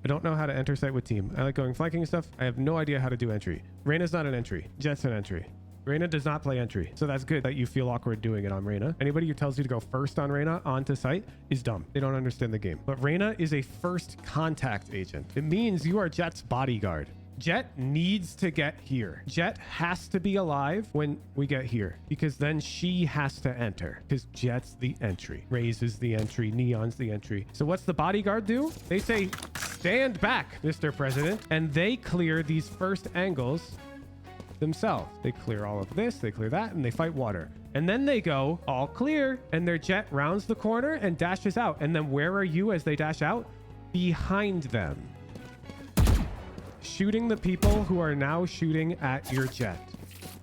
I don't know how to enter site with team. I like going flanking and stuff. I have no idea how to do entry. Reyna's not an entry. Jet's an entry. Reyna does not play entry. So that's good that you feel awkward doing it on Reyna. Anybody who tells you to go first on Reyna onto site is dumb. They don't understand the game. But Reyna is a first contact agent. It means you are Jet's bodyguard. Jet needs to get here. Jet has to be alive when we get here because then she has to enter because Jet's the entry. Raze is the entry. Neon's the entry. So what's the bodyguard do? They say, stand back, Mr. President. And they clear these first angles themselves. They clear all of this, they clear that, and they fight water. And then they go all clear and their jet rounds the corner and dashes out. And then where are you as they dash out? Behind them. Shooting the people who are now shooting at your jet.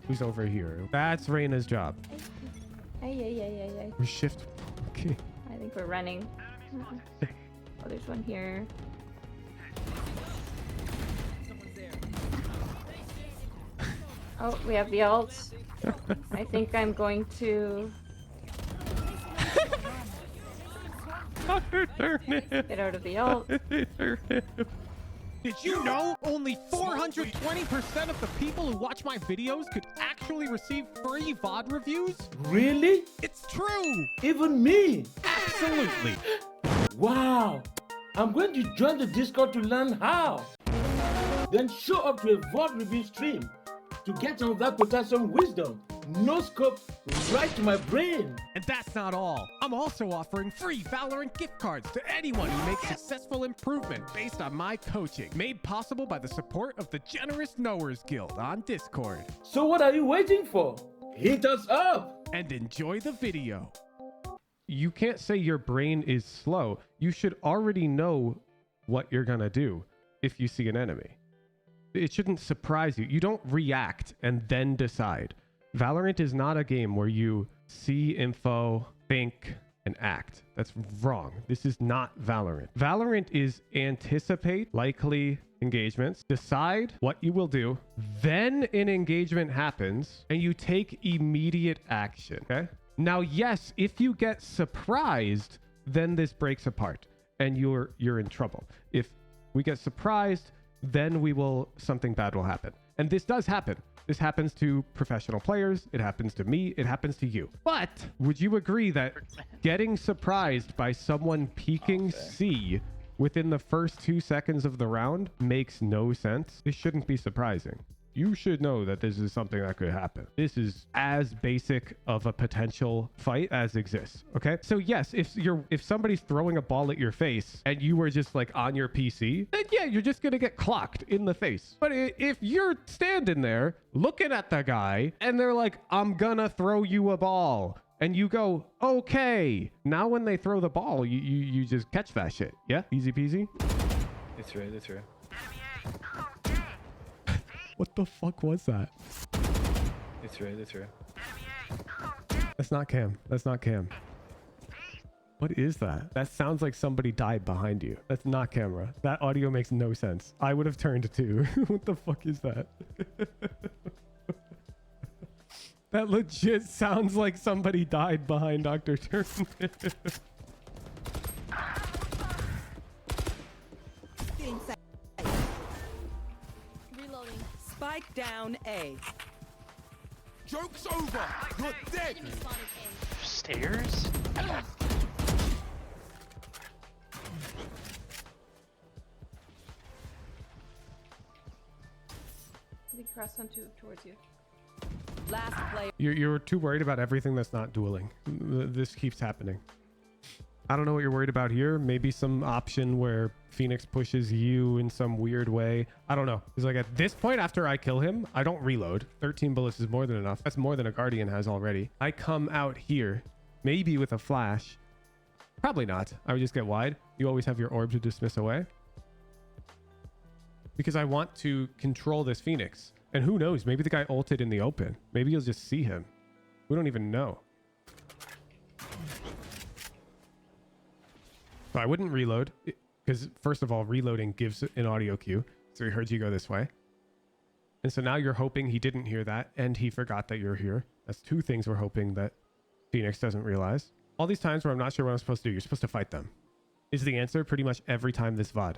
Who's over here? That's Reyna's job. Ay. We shift. Okay. I think we're running. Oh, there's one here. Oh, we have the ult. I think I'm going to get out of the ult. Did you know only 420% of the people who watch my videos could actually receive free VOD reviews? Really? It's true! Even me? Absolutely! Wow! I'm going to join the Discord to learn how. Then show up to a VOD review stream to get some of that potassium wisdom. No scope right to my brain. And that's not all. I'm also offering free Valorant gift cards to anyone who makes successful improvement based on my coaching, made possible by the support of the Generous Knowers Guild on Discord. So what are you waiting for? Hit us up! And enjoy the video. You can't say your brain is slow. You should already know what you're gonna do if you see an enemy. It shouldn't surprise you. You don't react and then decide. Valorant is not a game where you see info, think, and act. That's wrong. This is not Valorant. Valorant is anticipate likely engagements, decide what you will do, then an engagement happens, and you take immediate action, okay? Now, yes, if you get surprised, then this breaks apart, and you're in trouble. If we get surprised, then something bad will happen. And this does happen. This happens to professional players. It happens to me. It happens to you. But would you agree that getting surprised by someone peeking C within the first 2 seconds of the round makes no sense? This shouldn't be surprising. You should know that this is something that could happen. This is as basic of a potential fight as exists. Okay. So yes, if somebody's throwing a ball at your face and you were just like on your PC, then yeah, you're just going to get clocked in the face. But if you're standing there looking at the guy and they're like, I'm gonna throw you a ball, and you go, okay. Now when they throw the ball, you just catch that shit. Yeah. Easy peasy. It's right. It's right. What the fuck was that? It's right. It's right. That's not Cam. That's not Cam. What is that? That sounds like somebody died behind you. That's not camera. That audio makes no sense. I would have turned too. What the fuck is that? That legit sounds like somebody died behind Dr. Turn. Spike down A. Joke's over! You're dead! Stairs? They cross on towards you. Last player. You're too worried about everything that's not dueling. This keeps happening. I don't know what you're worried about here. Maybe some option where Phoenix pushes you in some weird way. I don't know. It's like at this point, after I kill him, I don't reload. 13 bullets is more than enough. That's more than a Guardian has already. I come out here, maybe with a flash. Probably not. I would just get wide. You always have your orb to dismiss away. Because I want to control this Phoenix. And who knows? Maybe the guy ulted in the open. Maybe you'll just see him. We don't even know. So I wouldn't reload because first of all, reloading gives an audio cue. So he heard you go this way. And so now you're hoping he didn't hear that and he forgot that you're here. That's two things we're hoping that Phoenix doesn't realize. All these times where I'm not sure what I'm supposed to do, you're supposed to fight them. Is the answer pretty much every time this VOD.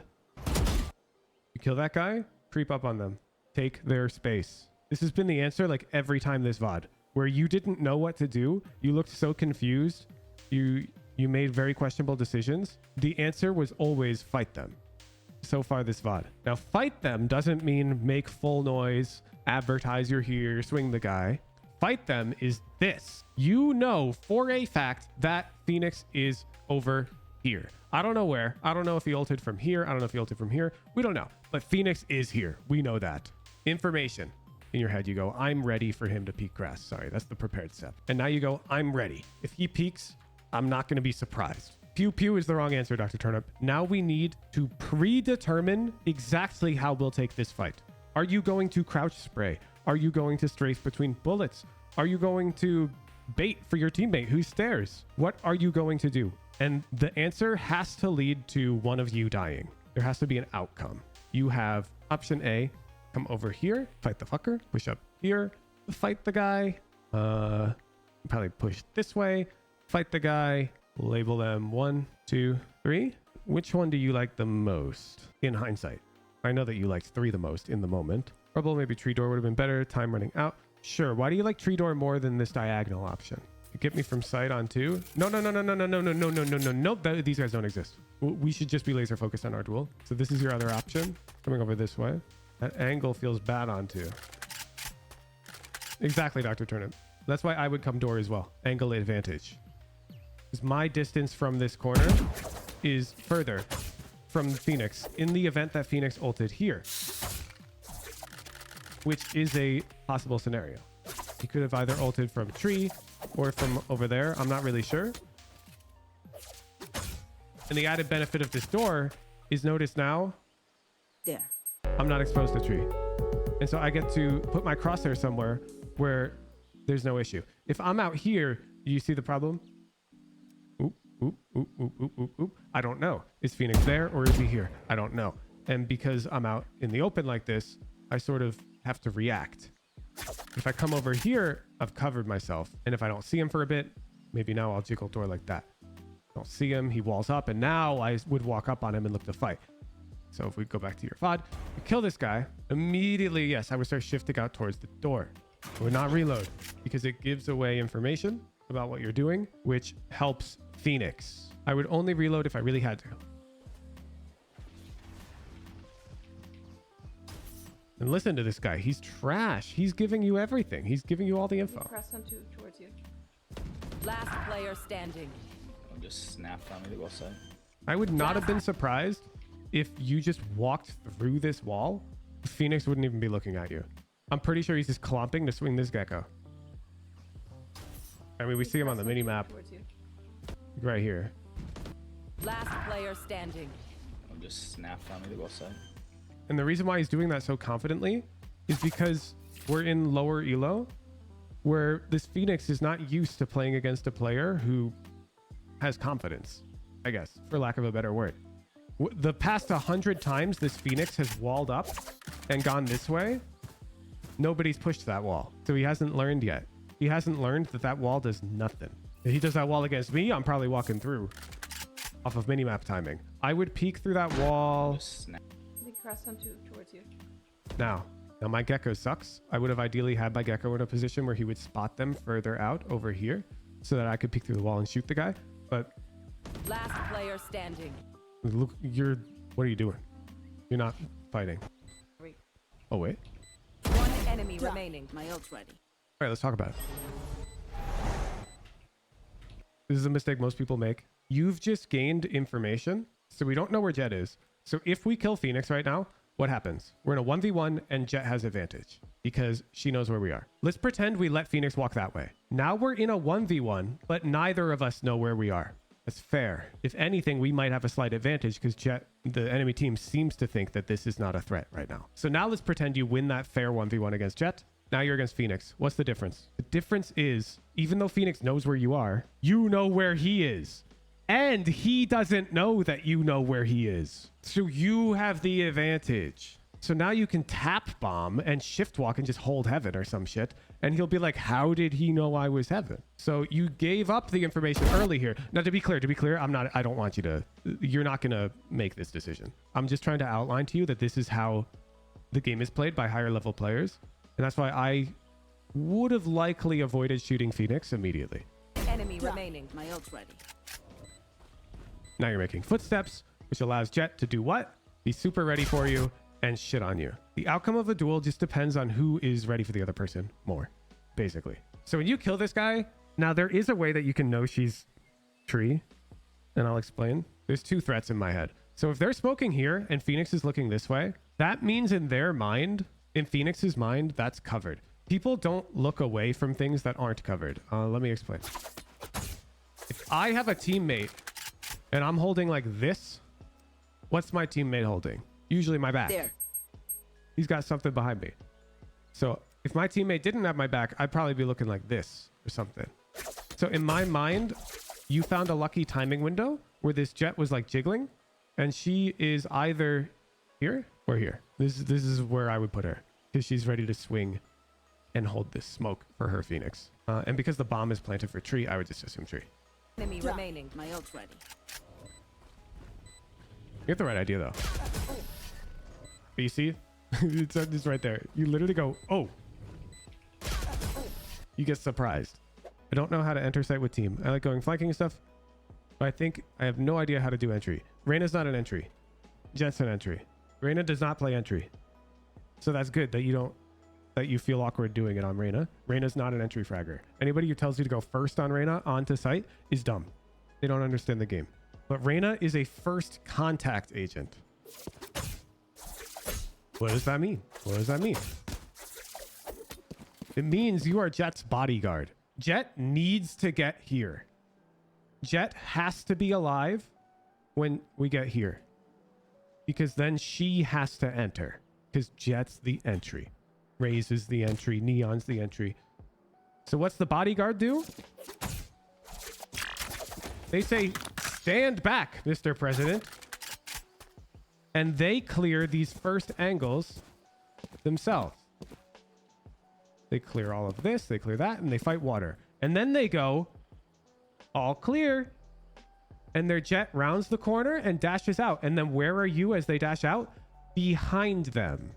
Kill that guy, creep up on them, take their space. This has been the answer like every time this VOD, where you didn't know what to do. You looked so confused. You made very questionable decisions. The answer was always fight them. So far this VOD. Now fight them doesn't mean make full noise, advertise you're here, swing the guy. Fight them is this. You know for a fact that Phoenix is over here. I don't know where. I don't know if he ulted from here. I don't know if he ulted from here. We don't know. But Phoenix is here. We know that. Information. In your head, you go, I'm ready for him to peek grass. Sorry, that's the prepared step. And now you go, I'm ready. If he peeks, I'm not going to be surprised. Pew pew is the wrong answer, Dr. Turnip. Now we need to predetermine exactly how we'll take this fight. Are you going to crouch spray? Are you going to strafe between bullets? Are you going to bait for your teammate who stares? What are you going to do? And the answer has to lead to one of you dying. There has to be an outcome. You have option A, come over here, fight the fucker, push up here, fight the guy. Probably push this way, fight the guy, label them 1, 2, 3. Which one do you like the most in hindsight? I know that you liked 3 the most in the moment. Rubble, maybe tree door would have been better. Time running out. Sure. Why do you like tree door more than this diagonal option? You get me from sight on 2. No. These guys don't exist. We should just be laser focused on our duel. So this is your other option. Coming over this way. That angle feels bad on 2. Exactly, Dr. Turnip. That's why I would come door as well. Angle advantage. Because my distance from this corner is further from Phoenix in the event that Phoenix ulted here, which is a possible scenario. He could have either ulted from tree or from over there. I'm not really sure. And the added benefit of this door is, notice now, There. I'm not exposed to tree. And so I get to put my crosshair somewhere where there's no issue. If I'm out here, do you see the problem? Oop. I don't know. Is Phoenix there or is he here? I don't know. And because I'm out in the open like this, I sort of have to react. If I come over here, I've covered myself. And if I don't see him for a bit, maybe now I'll jiggle door like that. Don't see him, he walls up, and now I would walk up on him and look to fight. So if we go back to your VOD, you kill this guy, immediately, yes, I would start shifting out towards the door. I would not reload because it gives away information about what you're doing, which helps Phoenix. I would only reload if I really had to. And listen to this guy. He's trash. He's giving you everything. He's giving you all the info. Press on towards you. Last player standing. I'm just snapped on me to go outside. I would not have been surprised if you just walked through this wall. Phoenix wouldn't even be looking at you. I'm pretty sure he's just clomping to swing this gecko. I mean, we see him on the mini map right here. Last player standing. I'm just snapped on me to go outside. And the reason why he's doing that so confidently is because we're in lower elo, where this Phoenix is not used to playing against a player who has confidence, I guess, for lack of a better word. The past 100 times this Phoenix has walled up and gone this way, nobody's pushed that wall. So he hasn't learned yet. He hasn't learned that that wall does nothing. If he does that wall against me, I'm probably walking through off of minimap timing. I would peek through that wall. Press on towards you. Now my gecko sucks. I would have ideally had my gecko in a position where he would spot them further out over here so that I could peek through the wall and shoot the guy. But Last player standing. look, what are you doing? You're not fighting. Wait. Oh, wait. One enemy remaining. My ult's ready. All right, let's talk about it. This is a mistake most people make. You've just gained information, so we don't know where Jet is. So if we kill Phoenix right now, what happens? We're in a 1v1 and Jet has advantage because she knows where we are. Let's pretend we let Phoenix walk that way. Now we're in a 1v1, but neither of us know where we are. That's fair. If anything, we might have a slight advantage because Jet, the enemy team, seems to think that this is not a threat right now. So now let's pretend you win that fair 1v1 against Jet. Now you're against Phoenix. What's the difference? The difference is, even though Phoenix knows where you are, you know where he is. And he doesn't know that you know where he is. So you have the advantage. So now you can tap bomb and shift walk and just hold heaven or some shit. And he'll be like, how did he know I was heaven? So you gave up the information early here. Now, to be clear, I don't want you to, you're not going to make this decision. I'm just trying to outline to you that this is how the game is played by higher level players. And that's why I would have likely avoided shooting Phoenix immediately. Enemy remaining. My ult's ready. Now you're making footsteps, which allows Jett to do what? Be super ready for you and shit on you. The outcome of a duel just depends on who is ready for the other person more, basically. So when you kill this guy, now there is a way that you can know she's tree, and I'll explain. There's two threats in my head. So if they're smoking here and Phoenix is looking this way, that means in their mind, in Phoenix's mind, that's covered. People don't look away from things that aren't covered. Let me explain. If I have a teammate and I'm holding like this, what's my teammate holding? Usually my back. There. He's got something behind me. So if my teammate didn't have my back, I'd probably be looking like this or something. So in my mind, you found a lucky timing window where this Jett was like jiggling, and she is either here or here. This is where I would put her, because she's ready to swing and hold this smoke for her Phoenix. And because the bomb is planted for tree, I would just assume tree. Enemy remaining. My ult's ready. You have the right idea though. But you see, it's right there. You literally go, oh. You get surprised. I don't know how to enter site with team. I like going flanking and stuff, but I think I have no idea how to do entry. Reyna's not an entry. Jett's an entry. Reyna does not play entry. So that's good that you feel awkward doing it on Reyna. Reyna's not an entry fragger. Anybody who tells you to go first on Reyna onto site is dumb. They don't understand the game. But Reyna is a first contact agent. What does that mean? What does that mean? It means you are Jett's bodyguard. Jett needs to get here. Jett has to be alive when we get here, because then she has to enter, because Jett's the entry. Raze is the entry. Neon's the entry. So what's the bodyguard do? They say, stand back, Mr. President. And they clear these first angles themselves. They clear all of this, they clear that, and they fight water. And then they go, all clear. And their Jett rounds the corner and dashes out. And then where are you as they dash out? Behind them.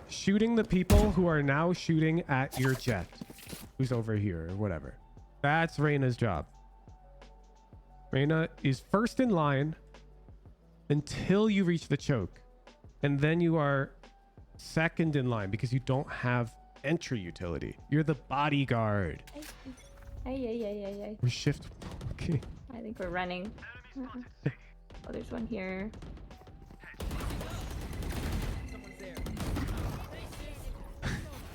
Shooting the people who are now shooting at your Jett, who's over here or whatever. That's Reyna's job. Reyna is first in line until you reach the choke. And then you are second in line because you don't have entry utility. You're the bodyguard. Ay. We're shift. Okay. I think we're running. Oh, there's one here.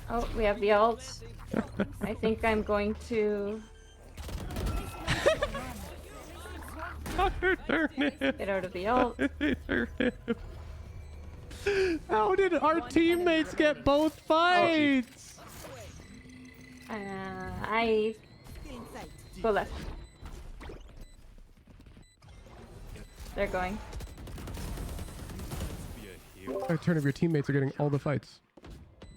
Oh, we have the ult. I think I'm going to get out of the ult. How did our teammates get both fights? I go left. They're going. A turn of your teammates are getting all the fights.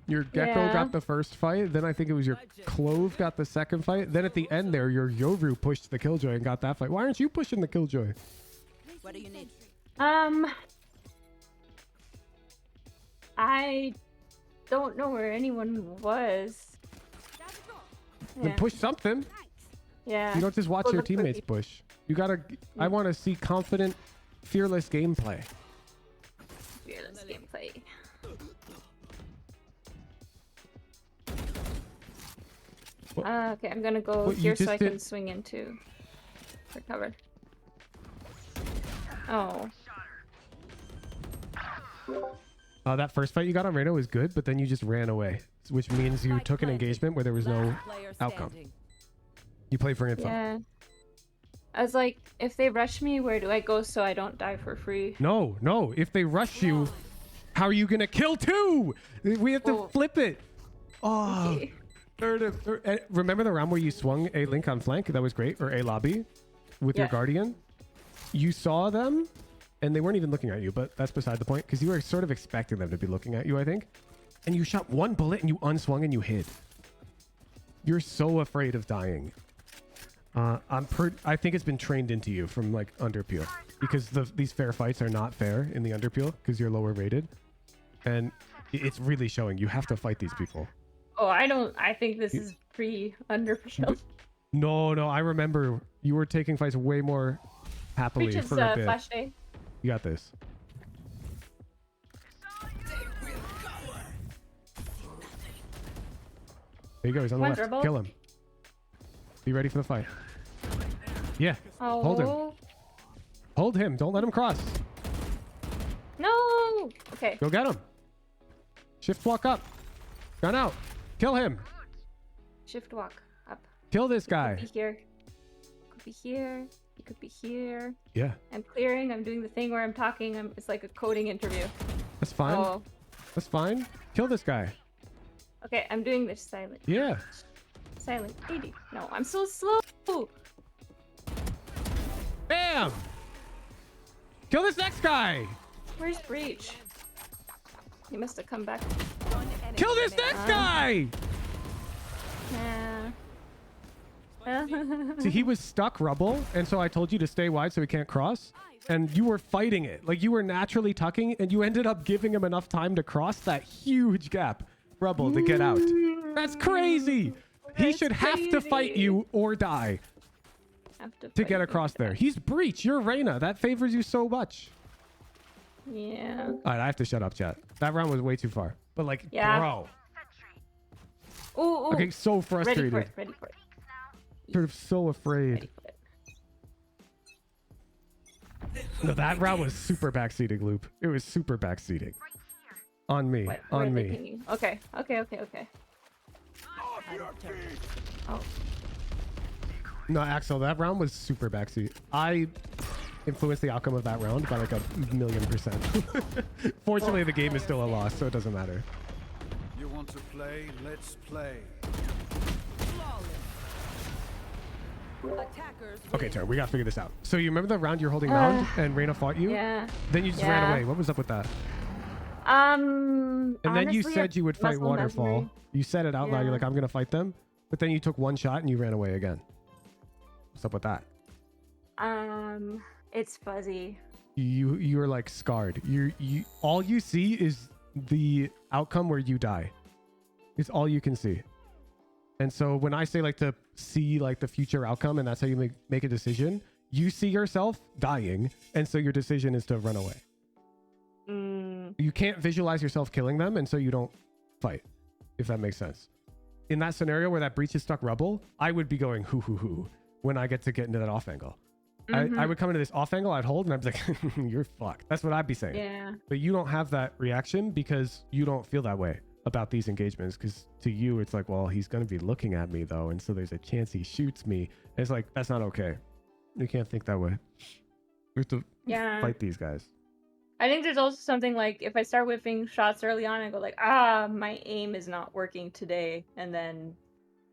Your Gecko got the first fight, then I think it was your Clove got the second fight, then at the end there, your Yoru pushed the Killjoy and got that fight. Why aren't you pushing the Killjoy? What do you need? I don't know where anyone was. Then push something. Yeah. You don't just watch Go your look for teammates people. push. You gotta, I want to see confident, fearless gameplay. Fearless gameplay. Okay, I'm gonna go What, you here so just I can did- swing into for cover. Oh. That first fight you got on Reyna was good, but then you just ran away, which means you Spike took an planted. engagement where there was no Last player outcome. standing. You played for info. Yeah. I was like, if they rush me, where do I go so I don't die for free? No. If they rush you, how are you gonna kill two? We have to Oh. flip it. Oh. Okay. Remember the round where you swung a link on flank? That was great. Or a lobby with your Yeah. guardian. You saw them, and they weren't even looking at you, but that's beside the point because you were sort of expecting them to be looking at you, I think. And you shot one bullet and you unswung and you hid. You're so afraid of dying. I think it's been trained into you from like underpeel because these fair fights are not fair in the underpeel because you're lower rated, and it's really showing. You have to fight these people. Oh, I think this is pre-underpeel. No, I remember you were taking fights way more happily Preaches for a bit. flash day. You got this. There you go. He's on the left. Wonderful. Kill him. Be ready for the fight. Yeah. Oh. Hold him. Hold him. Don't let him cross. No. Okay. Go get him. Shift walk up. Gun out. Kill him. Shift walk up. Kill this guy. Could be here. Could be here. He could be here. Yeah. I'm clearing. I'm doing the thing where I'm talking. It's like a coding interview. That's fine. Oh. That's fine. Kill this guy. Okay, I'm doing this silent. Yeah. Silent. 80. No, I'm so slow. Bam. Kill this next guy. Where's Breach? He must have come back. Kill this next guy. Yeah. See, he was stuck rubble, and so I told you to stay wide so he can't cross, and you were fighting it. Like, you were naturally tucking, and you ended up giving him enough time to cross that huge gap rubble to get out. That's crazy. He should have to fight you or die to get across there. He's Breach. You're Reyna. That favors you so much. Yeah. All right, I have to shut up, chat. That round was way too far. But, like, Yeah. bro. Ooh. Okay, so frustrated. Ready for it. Sort of so afraid. Ready for it. No, that round was super backseating, Loop. It was super backseating. On me. Where On are they me. pinging? Okay. Oh. No, Axel, that round was super backseat. I influenced the outcome of that round by like 1,000,000%. Fortunately, the game is still a loss, so it doesn't matter. You want to play? Let's play. Okay, Tara, we gotta figure this out. So you remember the round you're holding round and Reyna fought you? Yeah. Then you just ran away. What was up with that? And And then you said you would fight muscle Waterfall. memory. You said it out loud. Yeah. You're like, I'm gonna fight them. But then you took one shot and you ran away again. What's up with that? It's fuzzy. You are like scarred. You all you see is the outcome where you die. It's all you can see. And so when I say like to see like the future outcome and that's how you make a decision, you see yourself dying, and so your decision is to run away. You can't visualize yourself killing them, and so you don't fight, if that makes sense. In that scenario where that Breach is stuck rubble, I would be going hoo hoo hoo when I get into that off angle. I would come into this off angle, I'd hold, and I'd be like, you're fucked. That's what I'd be saying. Yeah. But you don't have that reaction because you don't feel that way about these engagements, because to you it's like, well, he's going to be looking at me though, and so there's a chance he shoots me. And it's like, that's not okay. You can't think that way. You have to fight these guys. I think there's also something like if I start whipping shots early on and go like, my aim is not working today, and then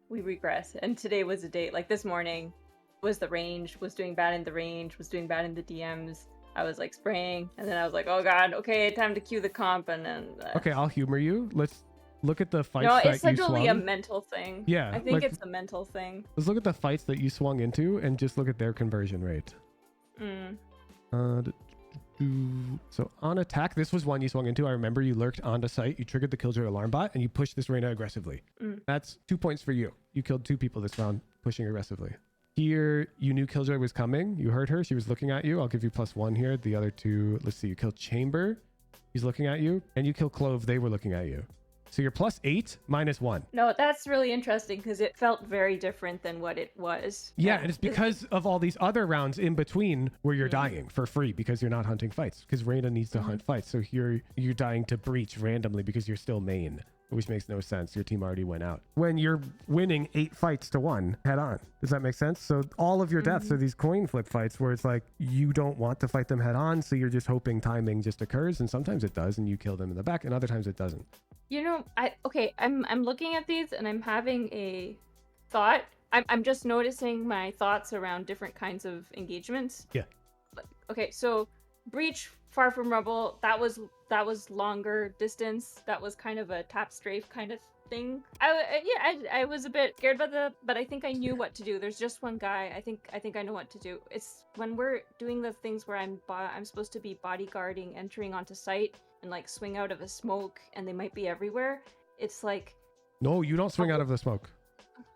we regress. And today was the day, like this morning was the range, was doing bad in the range, was doing bad in the DMs. I was like spraying, and then I was like, oh god, okay, time to cue the comp, and then Okay, I'll humor you. Let's look at the fights no, that it's you literally swung. a mental thing. Yeah, I think like, it's a mental thing. let's look at the fights that you swung into and just look at their conversion rate. So on attack, this was one you swung into. I remember you lurked onto site, you triggered the Killjoy alarm bot, and you pushed this Reyna aggressively. That's 2 points for you. You killed 2 people this round pushing aggressively. Here, you knew Killjoy was coming. You heard her. She was looking at you. I'll give you +1 here. The other 2, let's see. You killed Chamber. He's looking at you. And you killed Clove. They were looking at you. So you're +8, -1. No, that's really interesting because it felt very different than what it was. Yeah, and it's because of all these other rounds in between where you're dying for free because you're not hunting fights. Because Reyna needs to hunt fights. So here you're dying to Breach randomly because you're still main, which makes no sense. Your team already went out. When you're winning 8 fights to 1 head on. Does that make sense? So all of your deaths are these coin flip fights where it's like you don't want to fight them head on. So you're just hoping timing just occurs. And sometimes it does and you kill them in the back, and other times it doesn't. You know, I'm looking at these and I'm having a thought. I'm just noticing my thoughts around different kinds of engagements. Yeah. Okay, so Breach, Far From Rubble, that was longer distance. That was kind of a tap strafe kind of thing. I was a bit scared about that, but I think I knew what to do. There's just one guy. I think I know what to do. It's when we're doing the things where I'm supposed to be bodyguarding, entering onto site, and like swing out of a smoke, and they might be everywhere. It's like, No, you don't swing out of the smoke.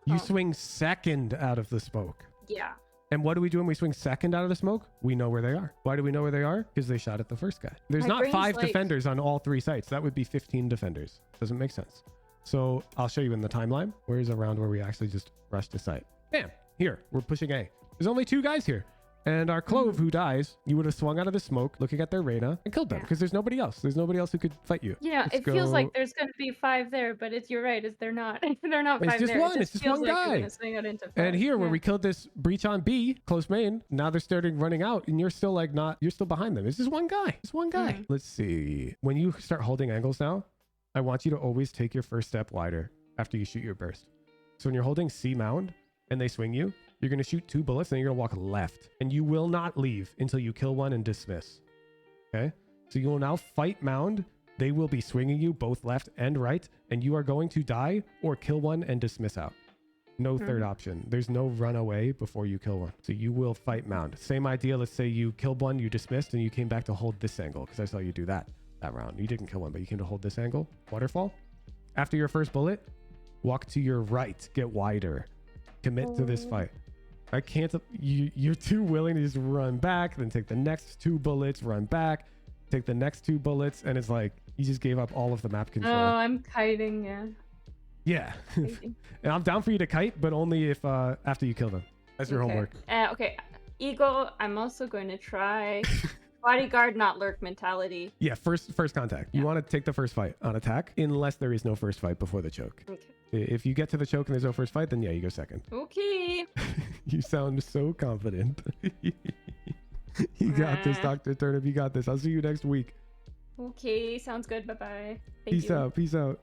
You Oh. swing second out of the smoke. yeah. And what do we do when we swing second out of the smoke? We know where they are. Why do we know where they are? Because they shot at the first guy. There's My not brain's 5 like- defenders on all 3 sites. That would be 15 defenders. Doesn't make sense. So I'll show you in the timeline. Where's a round where we actually just rush the site? Bam! Here, we're pushing A. There's only 2 guys here. And our Clove, who dies, you would have swung out of the smoke, looking at their Reyna, and killed them. Yeah. Because there's nobody else. There's nobody else who could fight you. Yeah, Let's it feels like go- there's going to be 5 there, but you're right. They're not. They're not It's 5 just there. one, It it's just feels one like they're guy. gonna swing out into 5. And here, where Yeah. we killed this breach on B, close main, now they're starting running out, and you're still like you're still behind them. It's just one guy. It's one guy. Mhm. Let's see. When you start holding angles now, I want you to always take your first step wider after you shoot your burst. So when you're holding C mound and they swing you, you're going to shoot 2 bullets and you're going to walk left. And you will not leave until you kill one and dismiss. Okay? So you will now fight mound. They will be swinging you both left and right, and you are going to die or kill one and dismiss out. No third option. There's no run away before you kill one. So you will fight mound. Same idea. Let's say you killed one, you dismissed, and you came back to hold this angle, because I saw you do that round. You didn't kill one, but you came to hold this angle. Waterfall. After your first bullet, walk to your right. Get wider. Commit to this fight. I can't. You're too willing to just run back, then take the next 2 bullets, run back, take the next 2 bullets, and it's like you just gave up all of the map Oh, control. I'm kiting. Yeah. Yeah. Kiting. And I'm down for you to kite, but only if after you kill them. That's your Okay. homework. Okay. Eagle. I'm also going to try bodyguard, not lurk mentality. Yeah, first contact. You want to take the first fight on attack, unless there is no first fight before the choke. Okay. If you get to the choke and there's no first fight, then yeah, you go second. Okay. You sound so confident. You got this, Dr. Turnip. You got this. I'll see you next week. Okay. Sounds good. Bye bye. Peace out. Peace out.